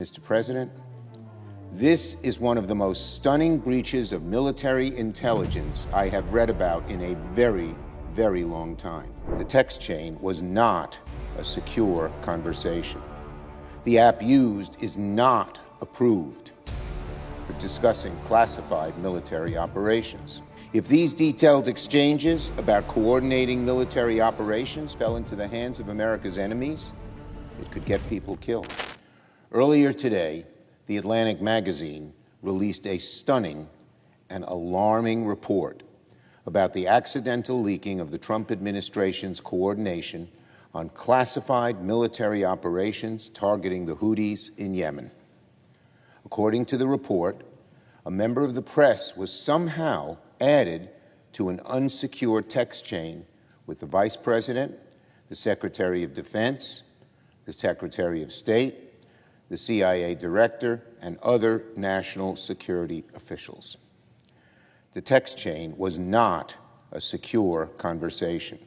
Mr. President, this is one of the most stunning breaches of military intelligence I have read about in a very, very long time. The text chain was not a secure conversation. The app used is not approved for discussing classified military operations. If these detailed exchanges about coordinating military operations fell into the hands of America's enemies, it could get people killed. Earlier today, The Atlantic magazine released a stunning and alarming report about the accidental leaking of the Trump administration's coordination on classified military operations targeting the Houthis in Yemen. According to the report, a member of the press was somehow added to an unsecured text chain with the Vice President, the Secretary of Defense, the Secretary of State, the CIA Director, and other national security officials. The text chain was not a secure conversation.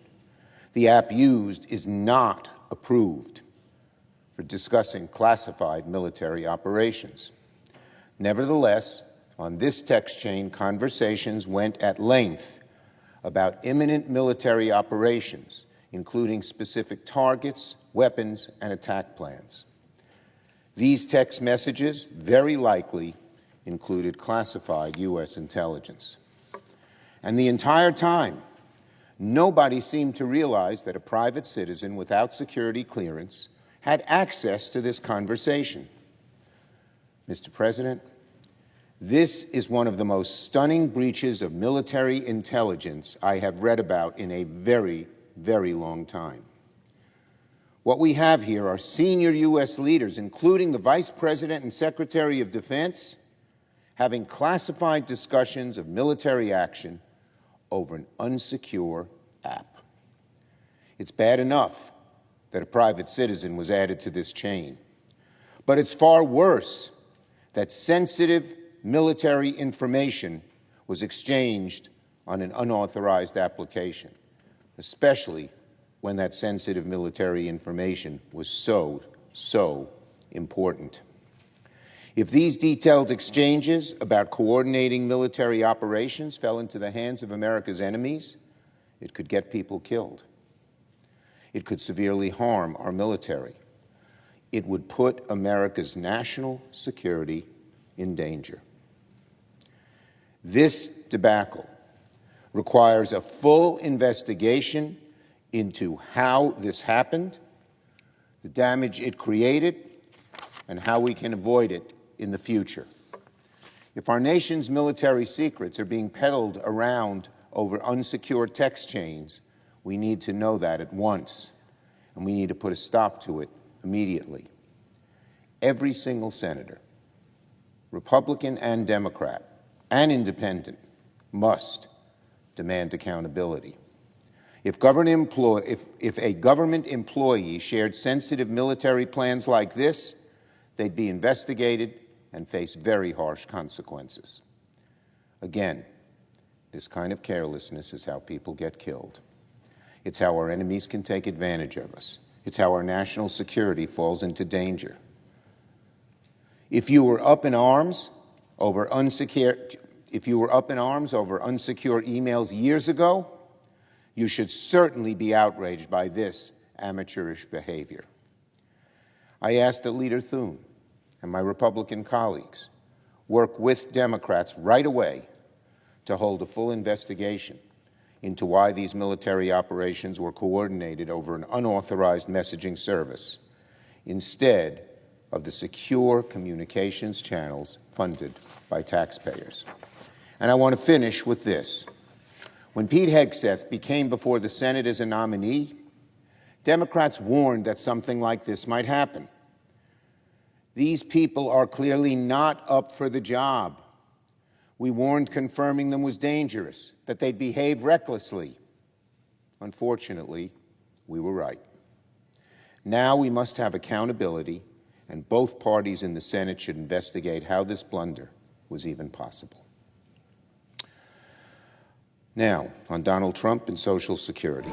The app used is not approved for discussing classified military operations. Nevertheless, on this text chain, conversations went at length about imminent military operations, including specific targets, weapons, and attack plans. These text messages very likely included classified U.S. intelligence. And the entire time, nobody seemed to realize that a private citizen without security clearance had access to this conversation. Mr. President, this is one of the most stunning breaches of military intelligence I have read about in a very, very long time. What we have here are senior U.S. leaders, including the Vice President and Secretary of Defense, having classified discussions of military action over an unsecure app. It's bad enough that a private citizen was added to this chain, but it's far worse that sensitive military information was exchanged on an unauthorized application, especially when that sensitive military information was so important. If these detailed exchanges about coordinating military operations fell into the hands of America's enemies, it could get people killed. It could severely harm our military. It would put America's national security in danger. This debacle requires a full investigation into how this happened, the damage it created, and how we can avoid it in the future. If our nation's military secrets are being peddled around over unsecured text chains, we need to know that at once, and we need to put a stop to it immediately. Every single senator, Republican and Democrat, and independent, must demand accountability. If a government employee shared sensitive military plans like this, they'd be investigated and face very harsh consequences. Again, this kind of carelessness is how people get killed. It's how our enemies can take advantage of us. It's how our national security falls into danger. If you were up in arms over unsecured emails years ago, you should certainly be outraged by this amateurish behavior. I ask that Leader Thune and my Republican colleagues work with Democrats right away to hold a full investigation into why these military operations were coordinated over an unauthorized messaging service instead of the secure communications channels funded by taxpayers. And I want to finish with this. When Pete Hegseth became before the Senate as a nominee, Democrats warned that something like this might happen. These people are clearly not up for the job. We warned confirming them was dangerous, that they'd behave recklessly. Unfortunately, we were right. Now we must have accountability, and both parties in the Senate should investigate how this blunder was even possible. Now, on Donald Trump and Social Security.